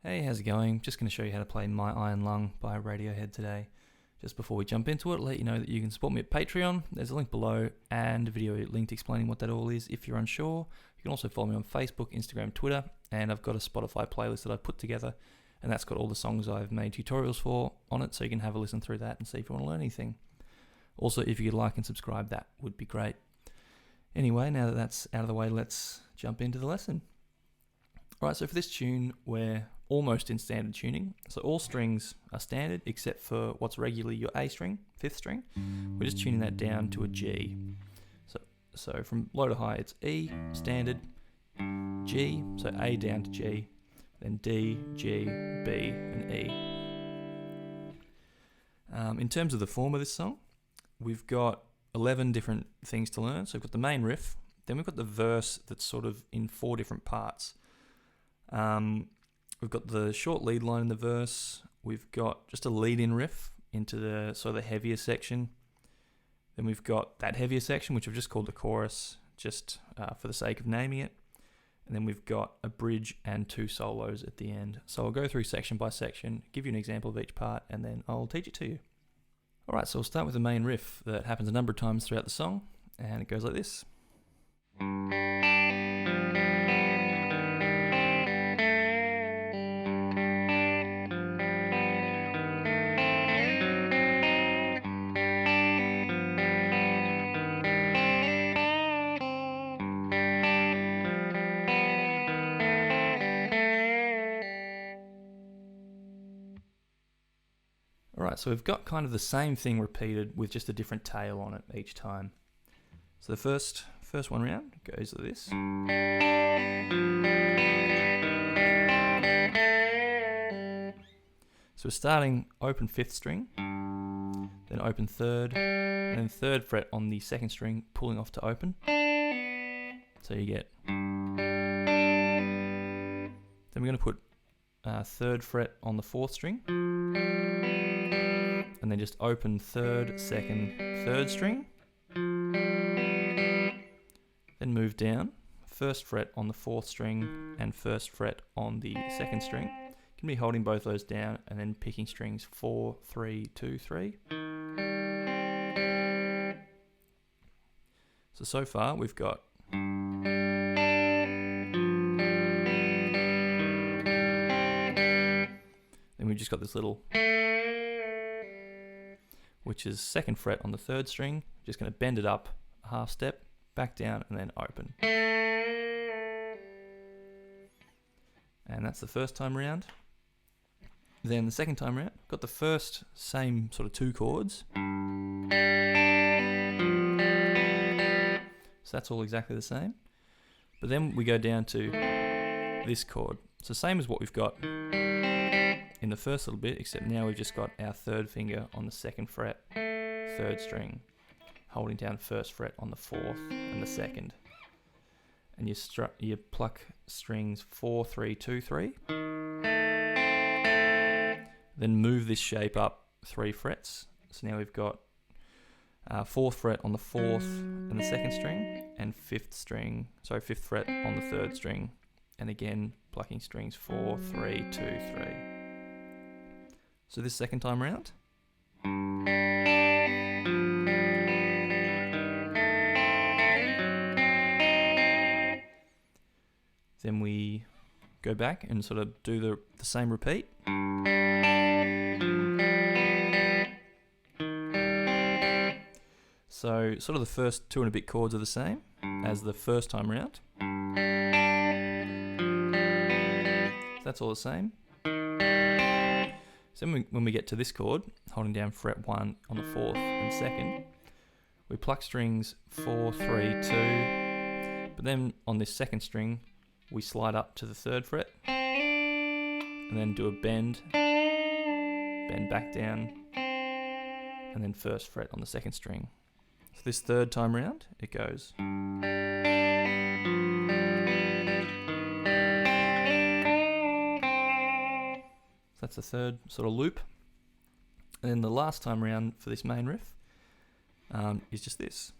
Hey, how's it going? Just going to show you how to play My Iron Lung by Radiohead today. Just before we jump into it, let you know that you can support me at Patreon. There's a link below and a video linked explaining what that all is if you're unsure. You can also follow me on Facebook, Instagram, Twitter, and I've got a Spotify playlist that I've put together, and that's got all the songs I've made tutorials for on it, so you can have a listen through that and see if you want to learn anything. Also, if you could like and subscribe, that would be great. Anyway, now that that's out of the way, let's jump into the lesson. Alright, so for this tune, we're almost in standard tuning. So all strings are standard except for what's regularly your A string, 5th string. We're just tuning that down to a G. So from low to high, it's E, standard, G, so A down to G, then D, G, B, and E. In terms of the form of this song, we've got 11 different things to learn. So we've got the main riff, then we've got the verse that's sort of in 4 different parts. We've got the short lead line in the verse. We've got just a lead-in riff into the sort of the heavier section. Then we've got that heavier section, which I've just called the chorus, just for the sake of naming it. And then we've got a bridge and 2 solos at the end. So I'll go through section by section, give you an example of each part, and then I'll teach it to you. Alright, so we'll start with the main riff that happens a number of times throughout the song, and it goes like this. Alright, so we've got kind of the same thing repeated with just a different tail on it each time. So the first one round goes like this. So we're starting open 5th string, then open 3rd, and then 3rd fret on the 2nd string, pulling off to open. So you get. Then we're going to put 3rd fret on the 4th string, and then just open 3rd, 2nd, 3rd string, then move down, 1st fret on the 4th string and 1st fret on the 2nd string. You can be holding both those down and then picking strings 4, 3, 2, 3. So far we've got then we've just got this little, which is 2nd fret on the 3rd string. Just going to bend it up a half step, back down, and then open. And that's the first time round. Then the second time round, got the first same sort of 2 chords. So that's all exactly the same. But then we go down to this chord. So same as what we've got in the first little bit, except now we've just got our 3rd finger on the 2nd fret, 3rd string, holding down 1st fret on the 4th and the 2nd. And you pluck strings 4, 3, 2, 3. Then move this shape up 3 frets. So now we've got 4th fret on the 4th and the 2nd string, and 5th fret on the 3rd string. And again, plucking strings 4, 3, 2, 3. So this second time round. Then we go back and sort of do the same repeat. So sort of the first 2 and a bit chords are the same as the first time round. So that's all the same. So when we get to this chord, holding down fret 1 on the 4th and 2nd, we pluck strings 4, 3, 2, but then on this 2nd string, we slide up to the 3rd fret, and then do a bend back down, and then 1st fret on the 2nd string. So this 3rd time round, it goes. So that's the 3rd sort of loop. And then the last time round for this main riff is just this.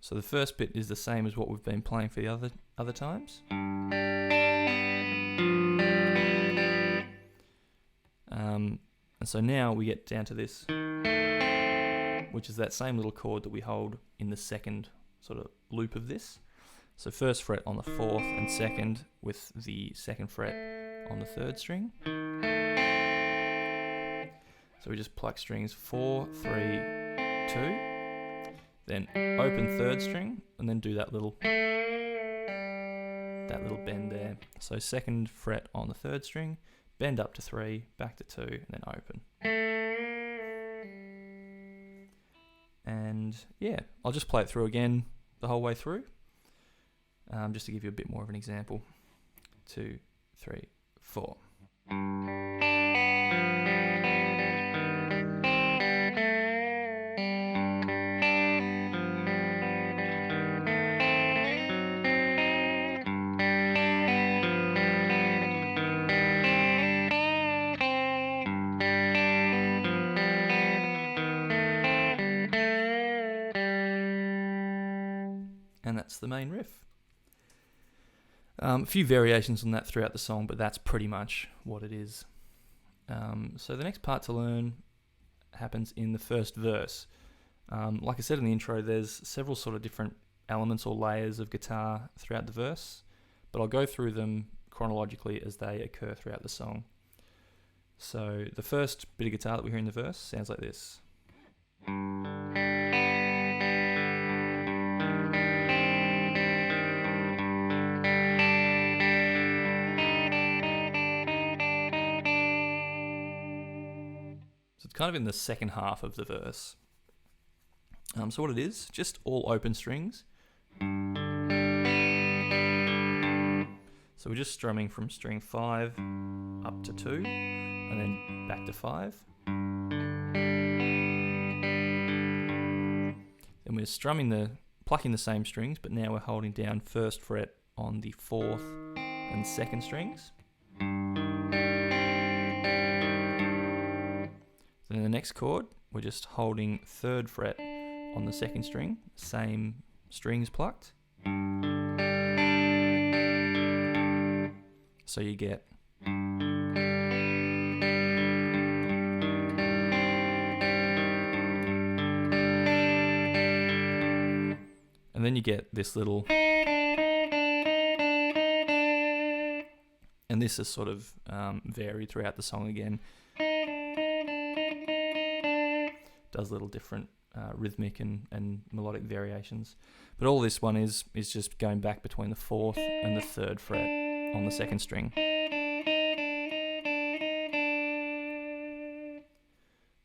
So the first bit is the same as what we've been playing for the other times. And so now we get down to this, which is that same little chord that we hold in the second sort of loop of this. So first fret on the 4th and 2nd with the 2nd fret on the 3rd string. So we just pluck strings 4, 3, 2, then open 3rd string, and then do that little bend there. So 2nd fret on the 3rd string, bend up to 3, back to 2, and then open. And yeah, I'll just play it through again the whole way through, just to give you a bit more of an example. 2, 3, 4. And that's the main riff. A few variations on that throughout the song, but that's pretty much what it is. So the next part to learn happens in the first verse. Like I said in the intro, there's several sort of different elements or layers of guitar throughout the verse, but I'll go through them chronologically as they occur throughout the song. So the first bit of guitar that we hear in the verse sounds like this. So it's kind of in the second half of the verse. So what it is, just all open strings. So we're just strumming from string 5 up to 2, and then back to 5. Then we're plucking the same strings, but now we're holding down 1st fret on the 4th and 2nd strings. Then in the next chord, we're just holding 3rd fret on the 2nd string, same strings plucked. So you get and then you get this little, and this is sort of varied throughout the song again. Does little different rhythmic and melodic variations. But all this one is just going back between the 4th and the 3rd fret on the 2nd string.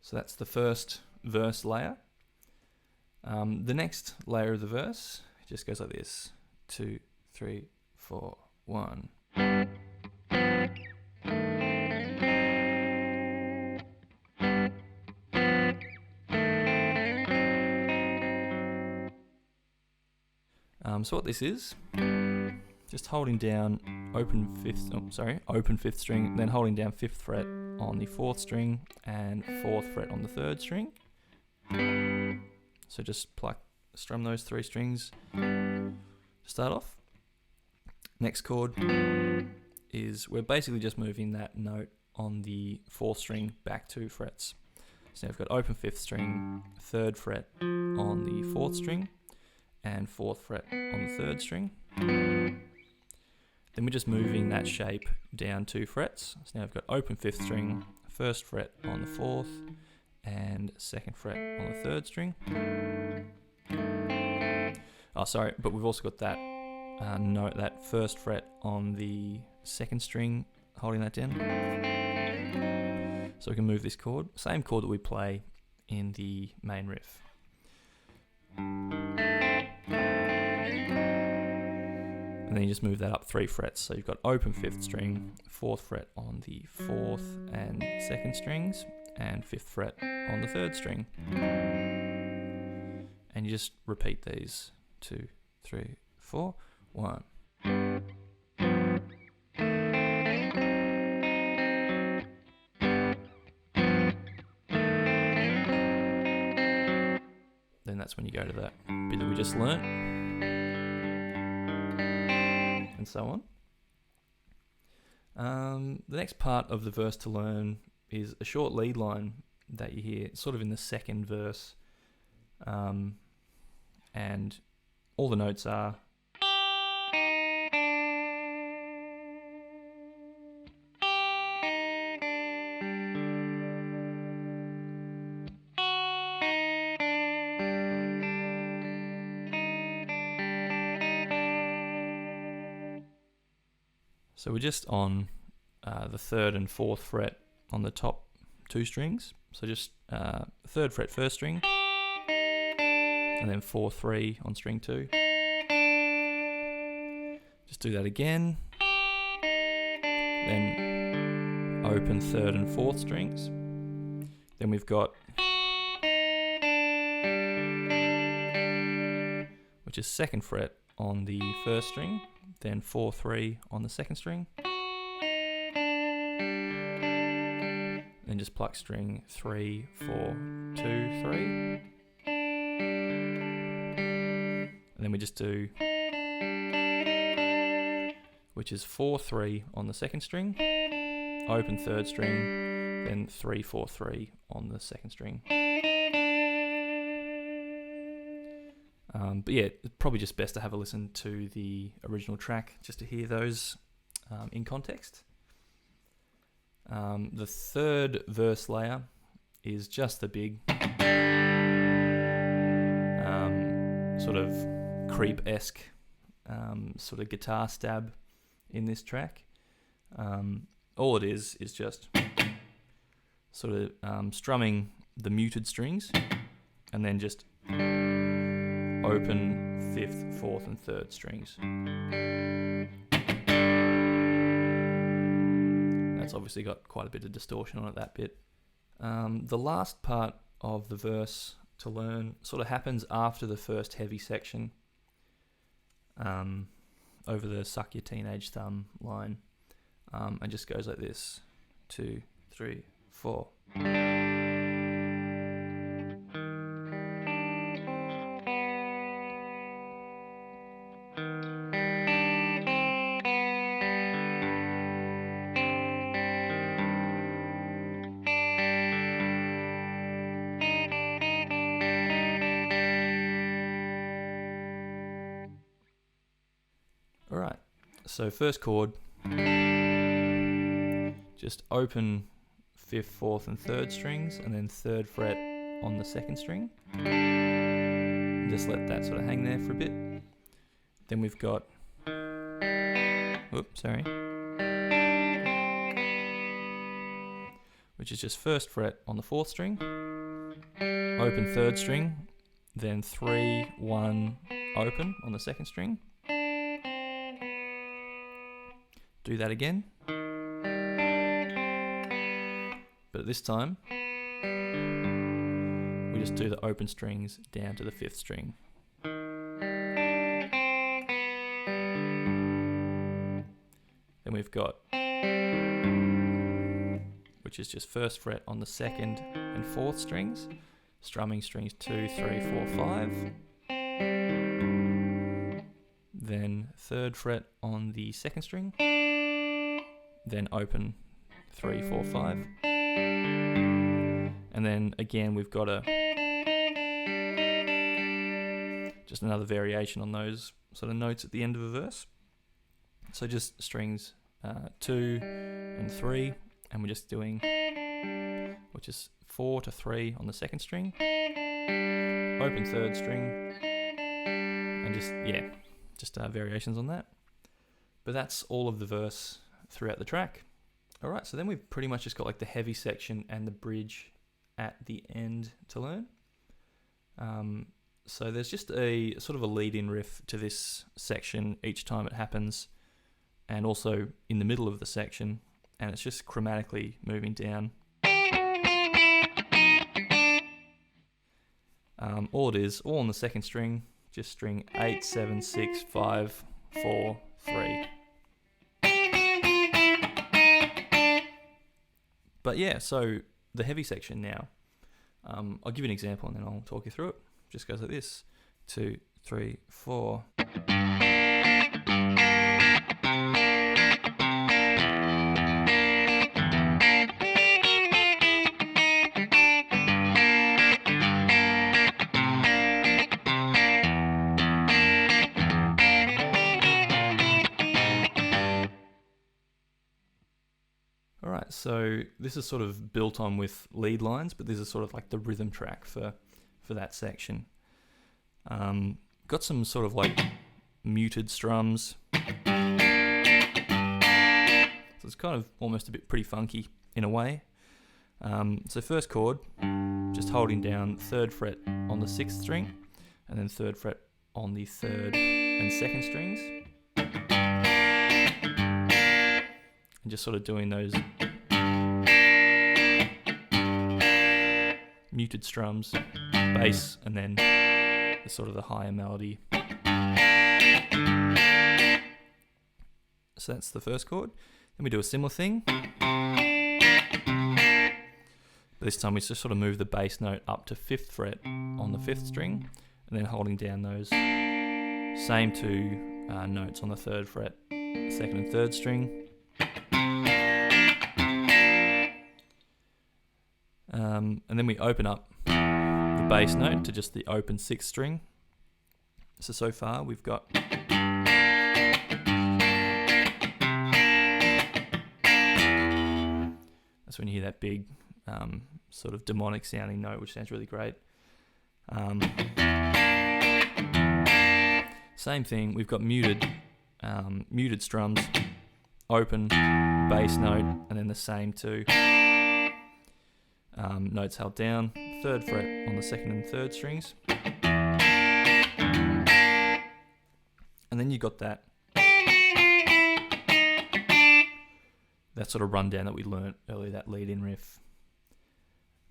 So that's the first verse layer. The next layer of the verse just goes like this. 2, 3, 4, 1. So what this is, just holding down open 5th string, then holding down 5th fret on the 4th string and 4th fret on the 3rd string. So just strum those 3 strings to start off. Next chord is, we're basically just moving that note on the 4th string back 2 frets. So now we've got open 5th string, 3rd fret on the 4th string, and 4th fret on the 3rd string. Then we're just moving that shape down 2 frets. So now we've got open 5th string, 1st fret on the 4th, and 2nd fret on the 3rd string. But we've also got that note, that 1st fret on the 2nd string, holding that down. So we can move this chord, same chord that we play in the main riff. And then you just move that up 3 frets. So you've got open 5th string, 4th fret on the 4th and 2nd strings, and 5th fret on the 3rd string. And you just repeat these. 2, 3, 4, 1. Then that's when you go to that bit that we just learnt. and so on. The next part of the verse to learn is a short lead line that you hear sort of in the second verse, and all the notes are so we're just on the 3rd and 4th fret on the top 2 strings. So just 3rd fret 1st string, and then 4-3 on string 2. Just do that again. Then open 3rd and 4th strings. Then we've got, which is 2nd fret on the 1st string, then 4-3 on the 2nd string. Then just pluck string 3, 4, 2, 3. And then we just do, which is 4-3 on the 2nd string, open 3rd string, then 3-4-3 on the 2nd string. But yeah, it's probably just best to have a listen to the original track just to hear those in context. The 3rd verse layer is just the big sort of creep-esque sort of guitar stab in this track. All it is just sort of strumming the muted strings and then just open 5th, 4th and 3rd strings. That's obviously got quite a bit of distortion on it, that bit. The last part of the verse to learn sort of happens after the first heavy section, over the suck your teenage thumb line, and just goes like this: 2, 3, 4. Alright, so first chord, just open 5th, 4th and 3rd strings, and then 3rd fret on the 2nd string. And just let that sort of hang there for a bit. Then we've got, which is just 1st fret on the 4th string, open 3rd string, then 3, 1, open on the 2nd string. Do that again, but this time we just do the open strings down to the 5th string. Then we've got, which is just 1st fret on the 2nd and 4th strings, strumming strings 2, 3, 4, 5. Then 3rd fret on the 2nd string, then open 3, 4, 5. And then again we've got just another variation on those sort of notes at the end of a verse. So just strings 2 and 3, and we're just doing, which is 4 to 3 on the 2nd string, open 3rd string, and just variations on that. But that's all of the verse throughout the track. Alright, so then we've pretty much just got like the heavy section and the bridge at the end to learn. So there's just a sort of a lead-in riff to this section each time it happens, and also in the middle of the section, and it's just chromatically moving down. All it is, all on the 2nd string, just string 8, 7, 6, 5, 4, 3. But yeah, so the heavy section now, I'll give you an example and then I'll talk you through it. Just goes like this: 2, 3, 4. Alright, so this is sort of built on with lead lines, but this is sort of like the rhythm track for that section. Got some sort of like muted strums. So it's kind of almost a bit pretty funky in a way. So first chord, just holding down 3rd fret on the 6th string, and then 3rd fret on the 3rd and 2nd strings. And just sort of doing those muted strums, bass, and then the sort of the higher melody. So that's the first chord. Then we do a similar thing. But this time we just sort of move the bass note up to 5th fret on the 5th string, and then holding down those same two notes on the 3rd fret, 2nd and 3rd string. And then we open up the bass note to just the open 6th string. So far we've got that's when you hear that big sort of demonic sounding note, which sounds really great. Same thing, we've got muted strums, open bass note, and then the same two notes held down, 3rd fret on the 2nd and 3rd strings. And then you got that sort of rundown that we learnt earlier, that lead-in riff.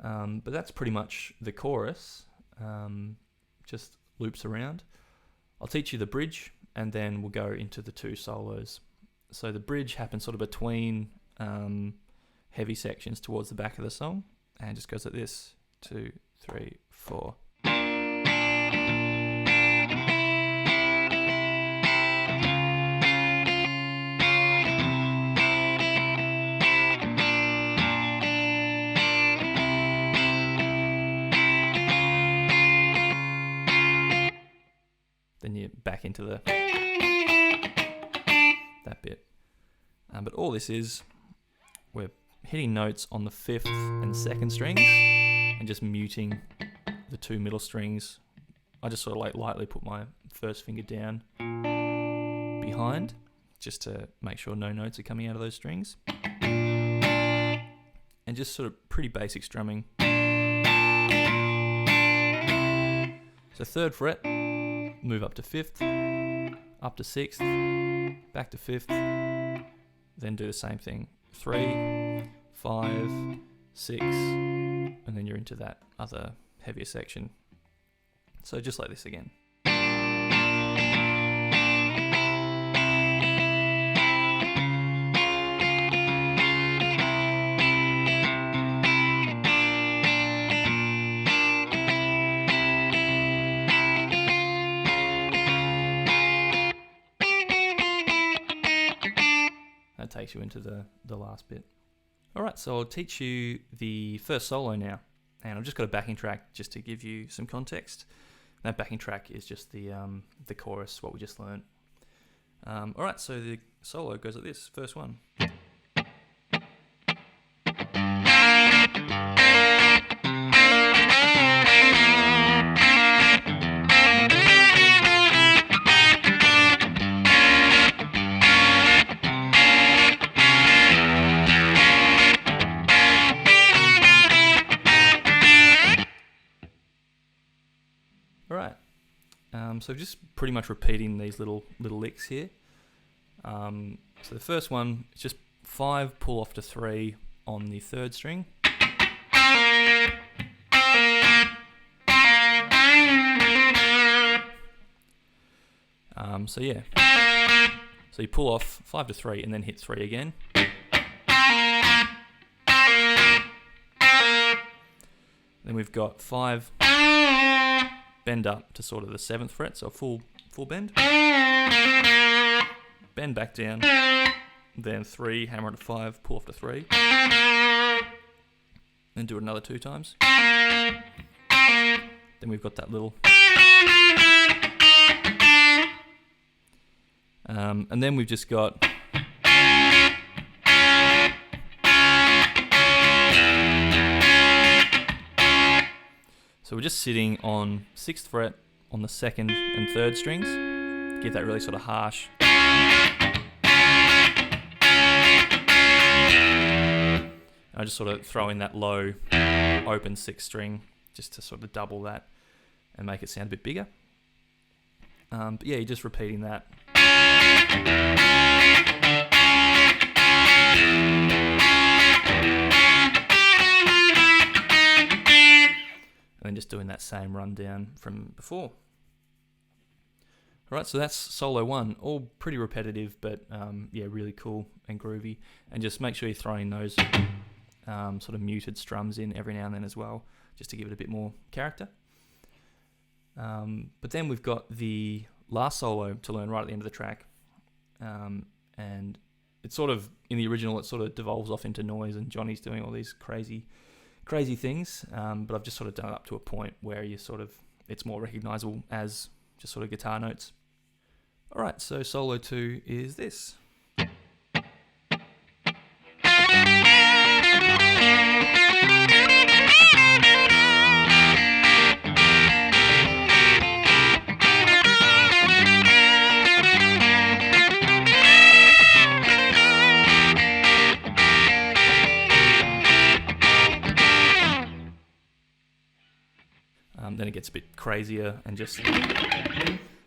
But that's pretty much the chorus, just loops around. I'll teach you the bridge, and then we'll go into the 2 solos. So the bridge happens sort of between heavy sections towards the back of the song, and just goes like this: 2, 3, 4. Then you're back into that bit. But all this is, we're hitting notes on the 5th and 2nd strings and just muting the 2 middle strings. I just sort of like lightly put my first finger down behind just to make sure no notes are coming out of those strings. And just sort of pretty basic strumming. So 3rd fret, move up to 5th, up to 6th, back to 5th, then do the same thing. 3, 5, 6, and then you're into that other heavier section. So just like this again. That takes you into the last bit. Alright, so I'll teach you the first solo now. And I've just got a backing track just to give you some context. That backing track is just the chorus, what we just learned. Alright, so the solo goes like this, first one. Alright, so just pretty much repeating these little licks here. So the first one is just 5 pull off to 3 on the 3rd string. So yeah, so you pull off 5 to 3 and then hit 3 again. Then we've got 5 bend up to sort of the 7th fret, so a full bend. Bend back down, then 3, hammer to 5, pull off to 3. Then do it another 2 times. Then we've got that little. And then we've just got So we're just sitting on 6th fret on the 2nd and 3rd strings. Give that really sort of harsh. I just sort of throw in that low open 6th string just to sort of double that and make it sound a bit bigger. But yeah, you're just repeating that. And then just doing that same rundown from before. Alright, so that's solo 1. All pretty repetitive, but yeah, really cool and groovy. And just make sure you're throwing those sort of muted strums in every now and then as well, just to give it a bit more character. But then we've got the last solo to learn right at the end of the track. And it's sort of, in the original, it sort of devolves off into noise and Johnny's doing all these crazy things. But I've just sort of done it up to a point where it's more recognizable as just sort of guitar notes. Alright, so solo 2 is this. Then it gets a bit crazier and just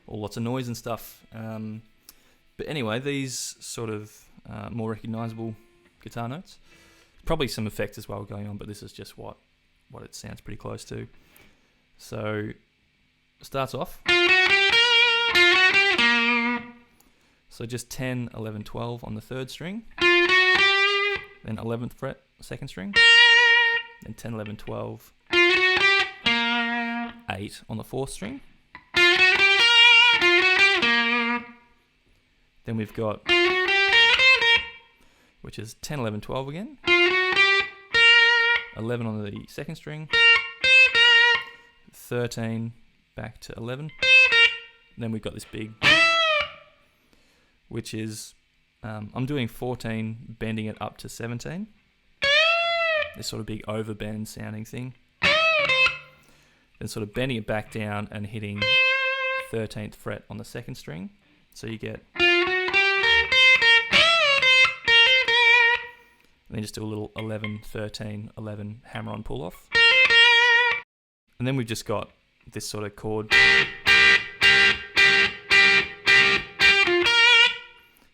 all lots of noise and stuff. But anyway, these sort of more recognizable guitar notes. Probably some effects as well going on, but this is just what it sounds pretty close to. So it starts off. So just 10, 11, 12 on the 3rd string. Then 11th fret, 2nd string. Then 10, 11, 12. 8 on the 4th string. Then we've got, which is 10, 11, 12 again. 11 on the 2nd string. 13 back to 11. And then we've got this big, which is, I'm doing 14, bending it up to 17. This sort of big overbend sounding thing. Then sort of bending it back down and hitting 13th fret on the 2nd string. So you get... And then just do a little 11, 13, 11 hammer-on pull-off. And then we've just got this sort of chord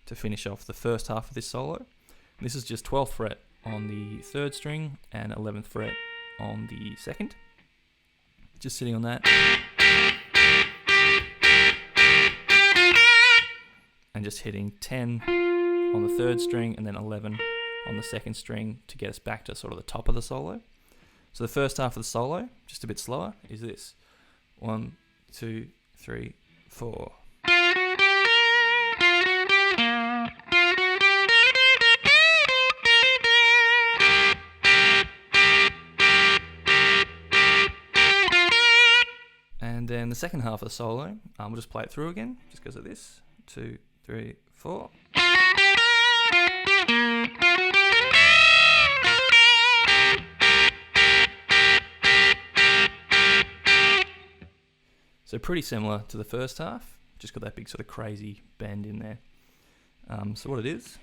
to finish off the first half of this solo. This is just 12th fret on the 3rd string and 11th fret on the 2nd. Just sitting on that. And just hitting 10 on the 3rd string and then 11 on the 2nd string to get us back to sort of the top of the solo. So the first half of the solo, just a bit slower, is this. 1, 2, 3, 4. And then the second half of the solo, we'll just play it through again, just because of this. 2, 3, 4. So pretty similar to the first half, just got that big sort of crazy bend in there. So what it is,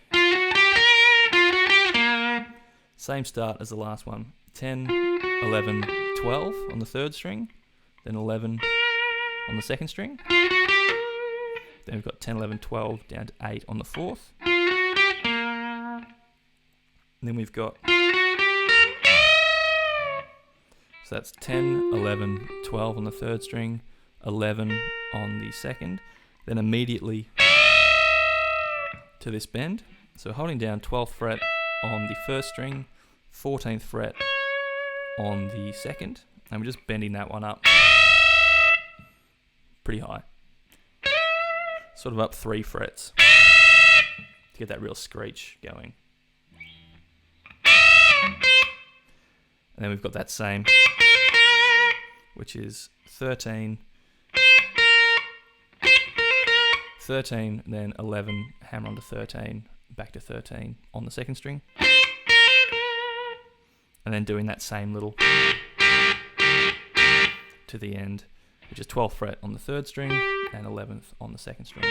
same start as the last one. 10, 11, 12 on the 3rd string, then 11 on the 2nd string. Then we've got 10, 11, 12 down to 8 on the 4th. And then we've got, so that's 10, 11, 12 on the 3rd string, 11 on the 2nd, then immediately to this bend. So holding down 12th fret on the 1st string, 14th fret on the 2nd, and we're just bending that one up pretty high. Sort of up 3 frets to get that real screech going. And then we've got that same, which is 13, 13, then 11, hammer onto 13, back to 13 on the 2nd string. And then doing that same little to the end, which is 12th fret on the 3rd string and 11th on the 2nd string.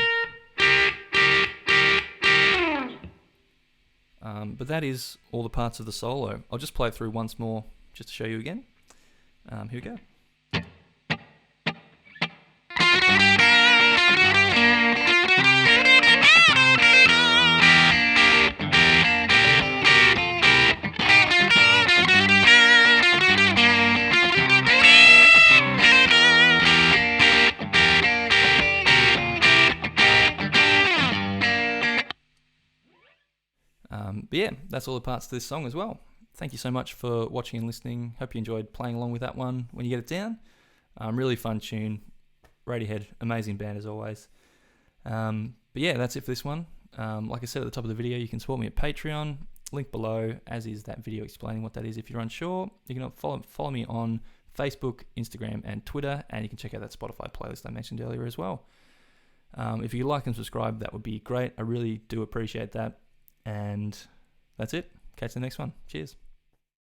But that is all the parts of the solo. I'll just play it through once more just to show you again. Here we go. But yeah, that's all the parts to this song as well. Thank you so much for watching and listening. Hope you enjoyed playing along with that one when you get it down. Really fun tune. Radiohead, amazing band as always. But yeah, that's it for this one. Like I said at the top of the video, you can support me at Patreon. Link below, as is that video explaining what that is. If you're unsure, you can follow me on Facebook, Instagram, and Twitter, and you can check out that Spotify playlist I mentioned earlier as well. If you like and subscribe, that would be great. I really do appreciate that. And that's it. Catch you in the next one. Cheers.